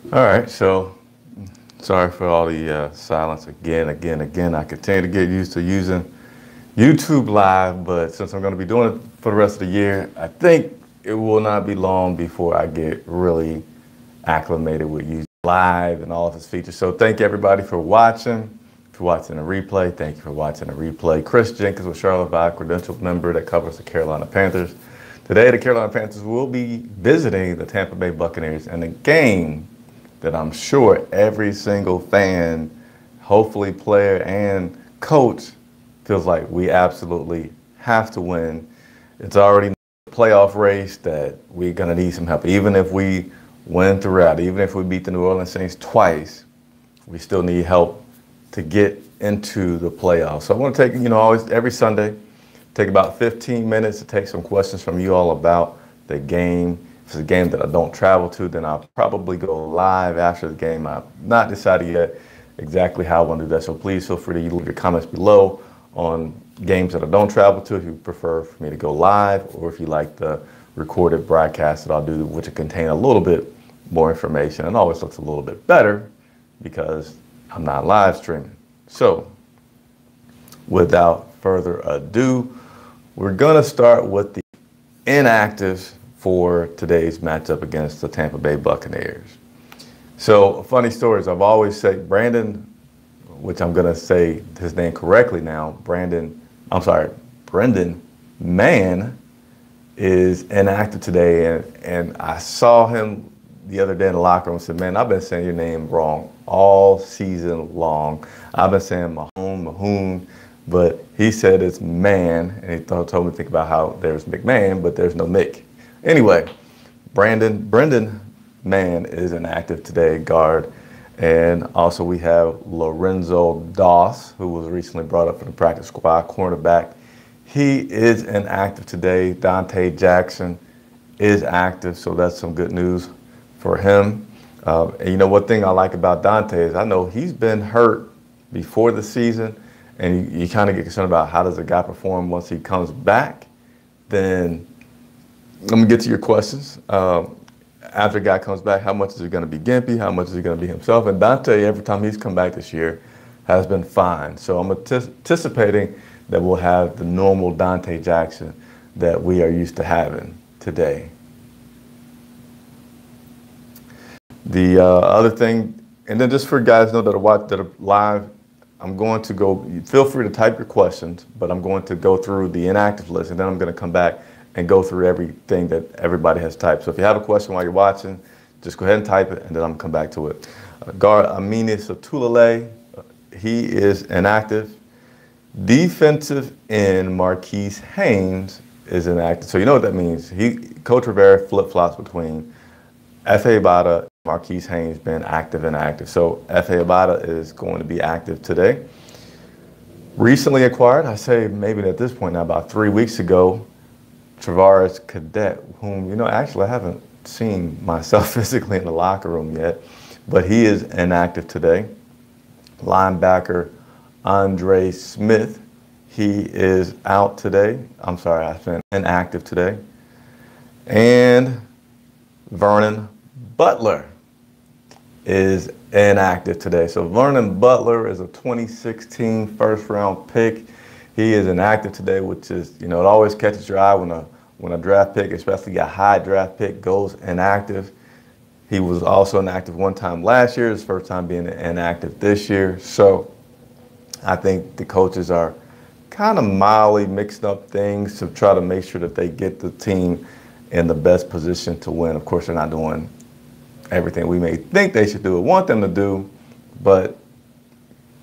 All right, so sorry for all the silence again. I continue to get used to using YouTube Live, but since I'm going to be doing it for the rest of the year, I think it will not be long before I get really acclimated with YouTube Live and all of its features. So thank you everybody for watching. If you're watching a replay, thank you for watching a replay. Chris Jenkins with Charlotte Vi, credentialed member that covers the Carolina Panthers. Today, the Carolina Panthers will be visiting the Tampa Bay Buccaneers in a game that I'm sure every single fan, hopefully player and coach, feels like we absolutely have to win. It's already a playoff race that we're going to need some help. Even if we win throughout, even if we beat the New Orleans Saints twice, we still need help to get into the playoffs. So I want to take, always every Sunday, take about 15 minutes to take some questions from you all about the game. If it's a game that I don't travel to, then I'll probably go live after the game. I've not decided yet exactly how I want to do that. So please feel free to leave your comments below on games that I don't travel to, if you prefer for me to go live, or if you like the recorded broadcast that I'll do, which will contain a little bit more information. It always looks a little bit better because I'm not live streaming. So without further ado, we're going to start with the inactives for today's matchup against the Tampa Bay Buccaneers. So funny stories. I've always said Brendan, which I'm going to say his name correctly now, Brendan Mann is inactive today. And I saw him the other day in the locker room and said, man, I've been saying your name wrong all season long. I've been saying Mahoon, but he said it's Man, and he told me to think about how there's McMahon, but there's no Mick. Anyway, Brendan Mann is inactive today, guard. And also we have Lorenzo Doss, who was recently brought up for the practice squad, cornerback. He is inactive today. Dante Jackson is active, so that's some good news for him. And one thing I like about Dante is I know he's been hurt before the season, and you kind of get concerned about how does a guy perform once he comes back. Then let me get to your questions. After a guy comes back, how much is he going to be gimpy? How much is he going to be himself? And Dante, every time he's come back this year, has been fine. So I'm anticipating that we'll have the normal Dante Jackson that we are used to having today. The other thing, and then just for guys know that are live, I'm going to go, feel free to type your questions, but I'm going to go through the inactive list, and then I'm going to come back and go through everything that everybody has typed. So if you have a question while you're watching, just go ahead and type it, and then I'm going to come back to it. Guard Amini Satulale, he is inactive. Defensive end Marquise Haynes is inactive. So you know what that means. Coach Rivera flip-flops between F.A. Bada, Marquise Haynes being active and inactive. So F.A. Bada is going to be active today. Recently acquired, I say maybe at this point now, about 3 weeks ago, Travaris Cadet, whom, actually I haven't seen myself physically in the locker room yet, but he is inactive today. Linebacker Andre Smith, he is out today. I'm sorry, I said inactive today. And Vernon Butler is inactive today. So Vernon Butler is a 2016 first-round pick. He is inactive today, which is, it always catches your eye when a draft pick, especially a high draft pick, goes inactive. He was also inactive one time last year, his first time being inactive this year. So I think the coaches are kind of mildly mixing up things to try to make sure that they get the team in the best position to win. Of course, they're not doing everything we may think they should do or want them to do, but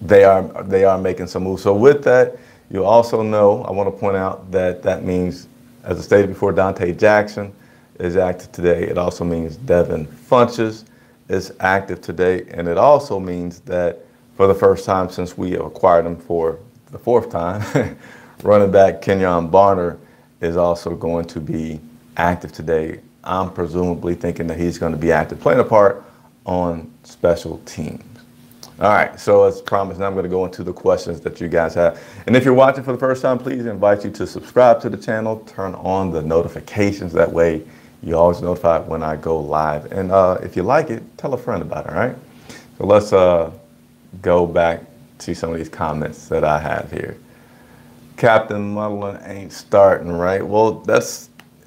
they are making some moves. So with that, you'll also know, I want to point out that means, as I stated before, Dante Jackson is active today. It also means Devin Funchess is active today. And it also means that for the first time since we acquired him for the fourth time, running back Kenyon Barner is also going to be active today. I'm presumably thinking that he's going to be active, playing a part on special teams. All right, so as promised, now I'm going to go into the questions that you guys have. And if you're watching for the first time, please invite you to subscribe to the channel, turn on the notifications. That way You're always notified when I go live. And if you like it, tell a friend about it, all right? So let's go back to some of these comments that I have here. Captain Muddlin ain't starting, right? Well,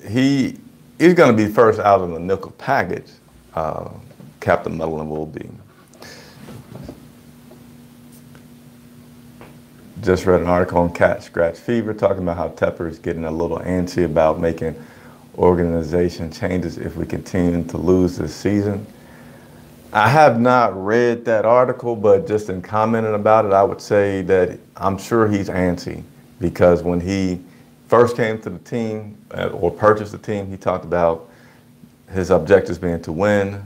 he's going to be first out in the nickel package. Captain Muddlin will be. Just read an article on Cat Scratch Fever talking about how Tepper is getting a little antsy about making organization changes if we continue to lose this season. I have not read that article, but just in commenting about it, I would say that I'm sure he's antsy because when he first came to the team or purchased the team, he talked about his objectives being to win,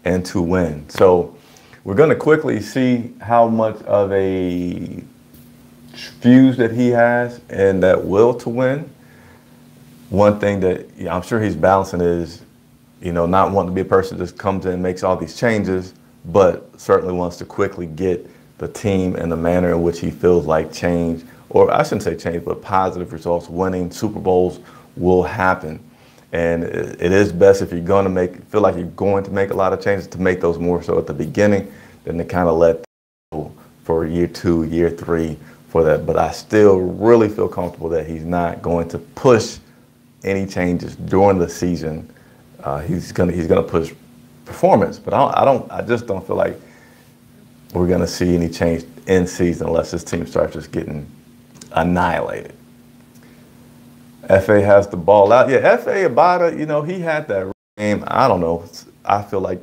and to win. So we're going to quickly see how much of a fuse that he has and that will to win. One thing that I'm sure he's balancing is, not wanting to be a person that just comes in and makes all these changes, but certainly wants to quickly get the team in the manner in which he feels like change, or I shouldn't say change, but positive results, winning Super Bowls will happen. And it is best if you're going to feel like you're going to make a lot of changes to make those more so at the beginning than to kind of let go for year 2, year 3 for that. But I still really feel comfortable that he's not going to push any changes during the season. He's gonna push performance, but I just don't feel like we're gonna see any change in season unless this team starts just getting annihilated. FA has the ball out. Yeah, FA Abada, he had that game, I don't know, I feel like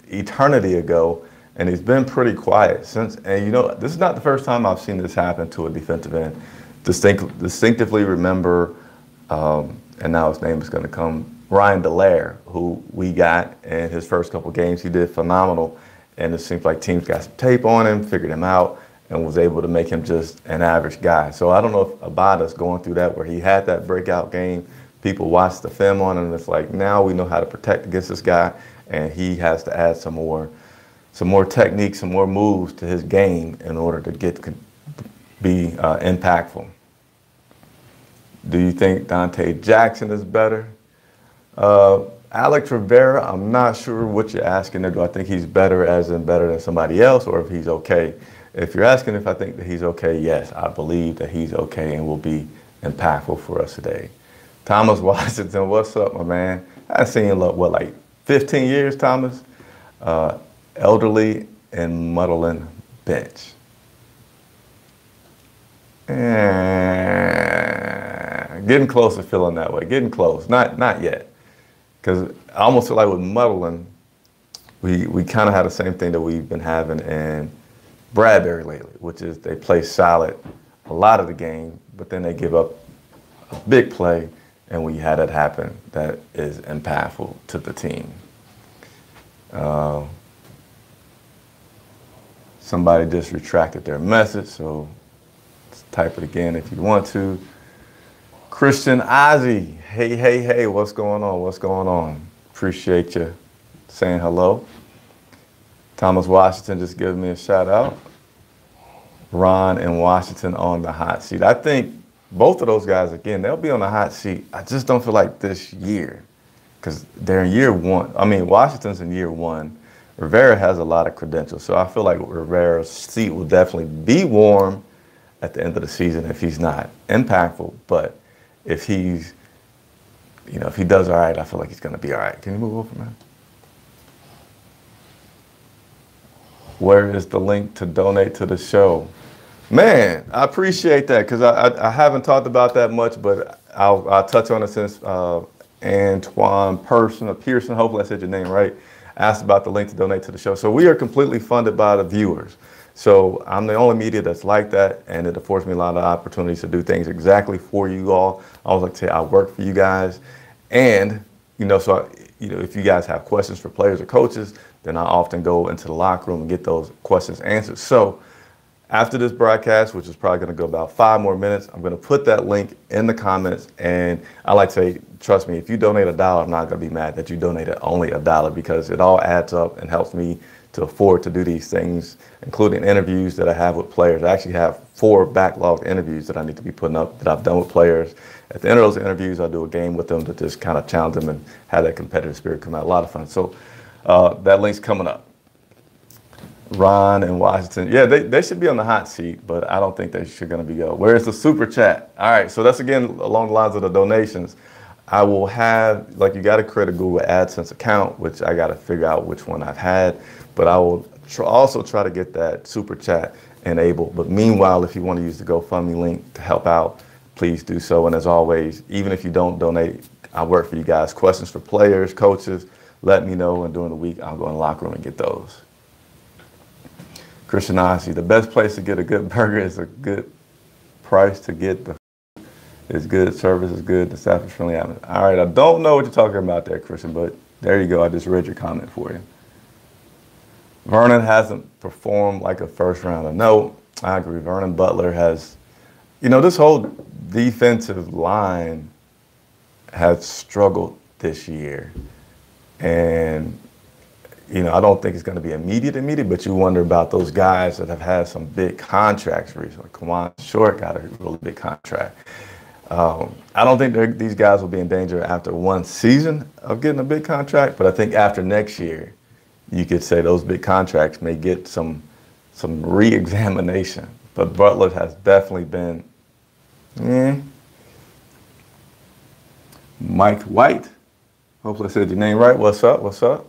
eternity ago, and he's been pretty quiet since. And this is not the first time I've seen this happen to a defensive end. Distinctively remember, and now his name is going to come, Ryan Dallaire, who we got in his first couple games. He did phenomenal, and it seems like teams got some tape on him, figured him out, and was able to make him just an average guy. So I don't know if Abada's going through that where he had that breakout game. People watched the film on him, and it's like, now we know how to protect against this guy, and he has to add some more technique, some more moves to his game in order to be impactful. Do you think Dante Jackson is better? Alex Rivera, I'm not sure what you're asking there. Do I think he's better as in better than somebody else, or if he's okay? If you're asking if I think that he's okay, yes, I believe that he's okay and will be impactful for us today. Thomas Washington, what's up, my man? I haven't seen you, like 15 years, Thomas? Elderly and muddling bench. Getting close to feeling that way. Getting close. Not yet. Because I almost feel like with muddling, we kind of had the same thing that we've been having in Bradbury lately, which is they play solid a lot of the game, but then they give up a big play, and when you had that happen, that is impactful to the team. Somebody just retracted their message, so let's type it again if you want to. Christian Ozzy, hey, what's going on? What's going on? Appreciate you saying hello. Thomas Washington just giving me a shout out. Ron and Washington on the hot seat. I think both of those guys, again, they'll be on the hot seat. I just don't feel like this year because they're in year 1. I mean, Washington's in year 1. Rivera has a lot of credentials, so I feel like Rivera's seat will definitely be warm at the end of the season if he's not impactful. But if he's, if he does all right, I feel like he's going to be all right. Can you move over, man? Where is the link to donate to the show? Man, I appreciate that because I haven't talked about that much, but I'll touch on it since Antoine Pearson, hopefully I said your name right, asked about the link to donate to the show. So we are completely funded by the viewers. So I'm the only media that's like that, and it affords me a lot of opportunities to do things exactly for you all. I always like to say I work for you guys. And, if you guys have questions for players or coaches, then I often go into the locker room and get those questions answered. So after this broadcast, which is probably going to go about 5 more minutes, I'm going to put that link in the comments. And I like to say, trust me, if you donate $1, I'm not going to be mad that you donated only $1 because it all adds up and helps me to afford to do these things, including interviews that I have with players. I actually have 4 backlogged interviews that I need to be putting up that I've done with players. At the end of those interviews, I do a game with them to just kind of challenge them and have that competitive spirit come out. A lot of fun. So that link's coming up. Ron and Washington, yeah, they should be on the hot seat, but I don't think they should going to be go. Where's the super chat? All right, so that's again along the lines of the donations. I will have, like, you got to create a Google AdSense account, which I got to figure out which one I've had, but I will also try to get that super chat enabled. But meanwhile, if you want to use the GoFundMe link to help out, please do so. And as always, even if you don't donate, I work for you guys. Questions for players, coaches, let me know, and during the week, I'll go in the locker room and get those. Christian Odyssey, the best place to get a good burger is a good price to get the food. It's good, service is good, the staff is friendly. All right, I don't know what you're talking about there, Christian, but there you go. I just read your comment for you. Vernon hasn't performed like a first rounder. No, I agree. Vernon Butler has, you know, this whole defensive line has struggled this year. And you know, I don't think it's going to be immediate, but you wonder about those guys that have had some big contracts recently. Kawan Short got a really big contract. I don't think these guys will be in danger after one season of getting a big contract, but I think after next year, you could say those big contracts may get some re-examination. But Butler has definitely been, Mike White. Hopefully I said your name right. What's up? What's up?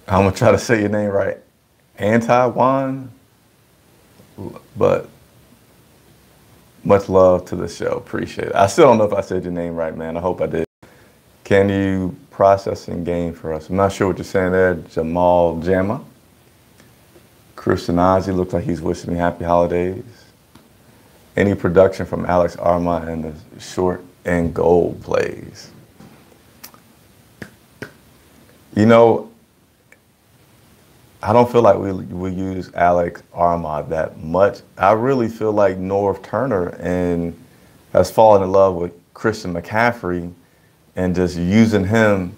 I'm going to try to say your name right. Anti-Juan, but much love to the show. Appreciate it. I still don't know if I said your name right, man. I hope I did. Can you process in game for us? I'm not sure what you're saying there. Jamal Jama. Christian Ozzie looks like he's wishing me happy holidays. Any production from Alex Armand and the short and goal plays? You know, I don't feel like we use Alex Armand that much. I really feel like Norv Turner has fallen in love with Christian McCaffrey and just using him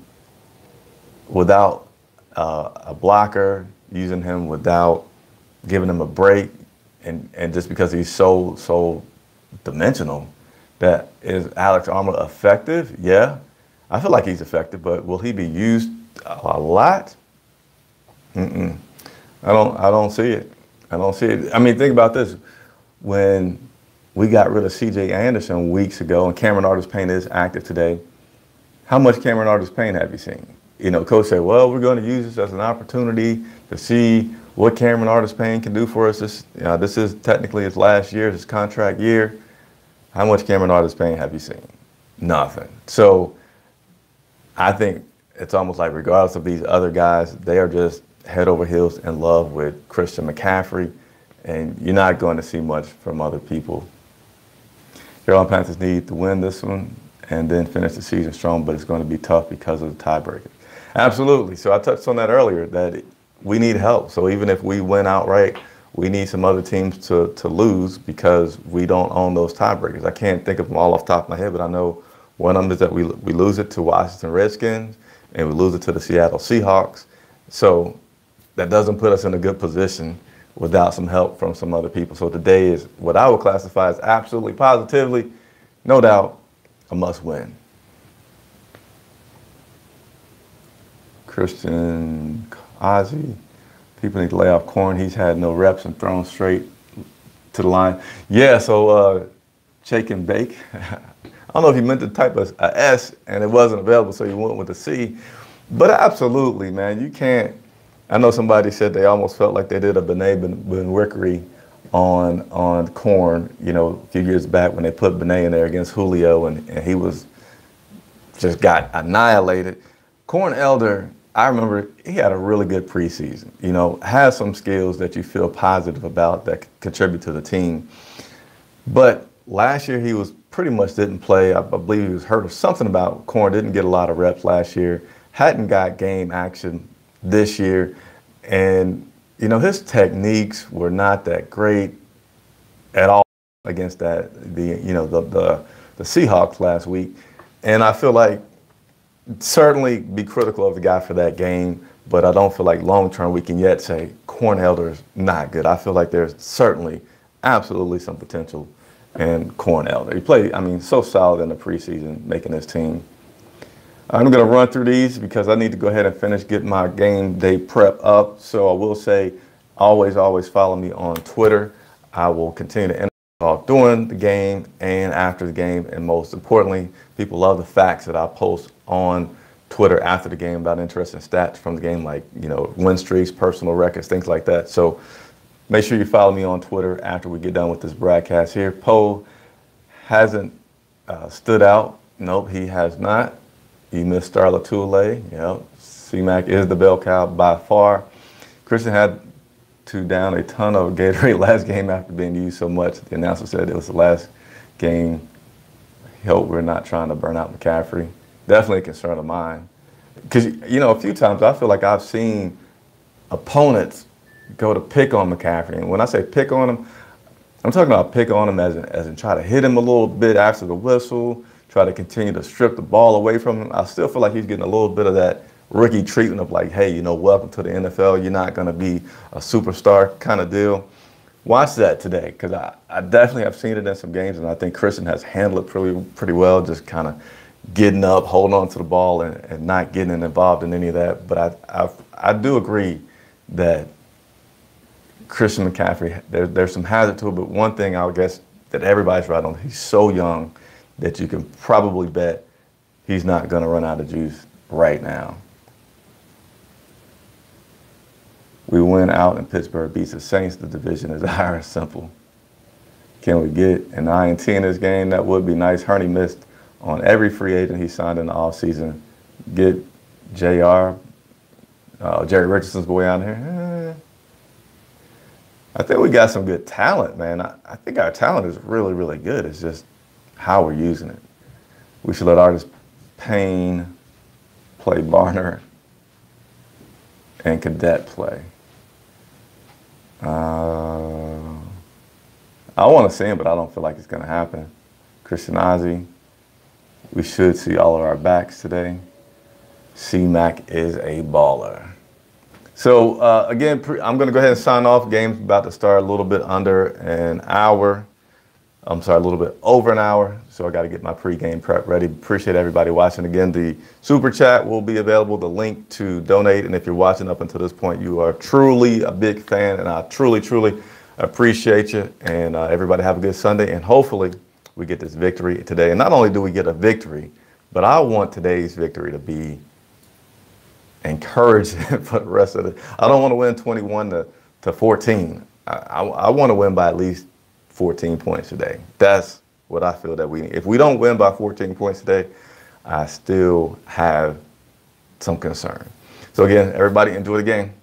without a blocker, using him without giving him a break, and just because he's so dimensional. That is Alex Armand effective? Yeah, I feel like he's effective, but will he be used a lot? I don't see it. I don't see it. I mean, think about this. When we got rid of C.J. Anderson weeks ago and Cameron Artis-Payne is active today, how much Cameron Artis-Payne have you seen? You know, coach said, well, we're going to use this as an opportunity to see what Cameron Artis-Payne can do for us. This is technically his last year, his contract year. How much Cameron Artis-Payne have you seen? Nothing. So I think it's almost like regardless of these other guys, they are just head over heels in love with Christian McCaffrey, and you're not going to see much from other people. Carolina Panthers need to win this one and then finish the season strong, but it's going to be tough because of the tiebreaker. Absolutely. So I touched on that earlier, that we need help. So even if we win outright, we need some other teams to lose because we don't own those tiebreakers. I can't think of them all off the top of my head, but I know one of them is that we lose it to Washington Redskins and we lose it to the Seattle Seahawks. So that doesn't put us in a good position without some help from some other people. So today is what I would classify as absolutely, positively, no doubt, a must win. Christian Ozzie, people need to lay off Corn. He's had no reps and thrown straight to the line. Yeah, so shake and bake. I don't know if you meant to type a S and it wasn't available, so you went with a C. But absolutely, man, you can't. I know somebody said they almost felt like they did a Benet Benwickery on Corn, you know, a few years back when they put Benet in there against Julio, and he was just got annihilated. Corn Elder, I remember he had a really good preseason, you know, has some skills that you feel positive about that contribute to the team. But last year he was pretty much didn't play. I believe he was hurt or something about Corn, didn't get a lot of reps last year, hadn't got game action this year. And, you know, his techniques were not that great at all against the Seahawks last week. And I feel like certainly be critical of the guy for that game, but I don't feel like long-term we can yet say Corn Elder's not good. I feel like there's certainly, absolutely some potential in Corn Elder. He played, I mean, so solid in the preseason, making his team. I'm going to run through these because I need to go ahead and finish getting my game day prep up. So I will say, always follow me on Twitter. I will continue to talk during the game and after the game. And most importantly, people love the facts that I post on Twitter after the game about interesting stats from the game, like, you know, win streaks, personal records, things like that. So make sure you follow me on Twitter after we get done with this broadcast here. Poe hasn't stood out. Nope, he has not. He missed Starla Toure. You know, C-Mac is the bell cow by far. Christian had to down a ton of Gatorade last game after being used so much. The announcer said it was the last game. He hope we're not trying to burn out McCaffrey. Definitely a concern of mine. Because, you know, a few times I feel like I've seen opponents go to pick on McCaffrey. And when I say pick on him, I'm talking about pick on him as in try to hit him a little bit after the whistle, try to continue to strip the ball away from him. I still feel like he's getting a little bit of that rookie treatment of like, hey, you know, welcome to the NFL. You're not going to be a superstar kind of deal. Watch that today, because I definitely have seen it in some games, and I think Christian has handled it pretty well, just kind of getting up, holding on to the ball, and not getting involved in any of that. But I do agree that Christian McCaffrey, there's some hazard to it, but one thing I would guess that everybody's right on, he's so young that you can probably bet he's not going to run out of juice right now. We win out and Pittsburgh beats the Saints. The division is ours. Simple. Can we get an INT in this game? That would be nice. Hurney missed on every free agent he signed in the offseason. Get JR, Jerry Richardson's boy out here. I think we got some good talent, man. I think our talent is really, really good. It's just how we're using it. We should let Artist Payne play Barner and Cadet play. I want to see him, but I don't feel like it's going to happen. Christian Ozzie, we should see all of our backs today. C-Mac is a baller. So, again, I'm going to go ahead and sign off. Game's about to start a little bit under an hour. I'm sorry, a little bit over an hour. So I got to get my pregame prep ready. Appreciate everybody watching. Again, the Super Chat will be available, the link to donate. And if you're watching up until this point, you are truly a big fan. And I truly, truly appreciate you. And everybody have a good Sunday. And hopefully we get this victory today. And not only do we get a victory, but I want today's victory to be encouraging for the rest of it. I don't want to win 21 to 14. I want to win by at least 14 points today. That's what I feel that we need. If we don't win by 14 points today, I still have some concern. So again, everybody enjoy the game.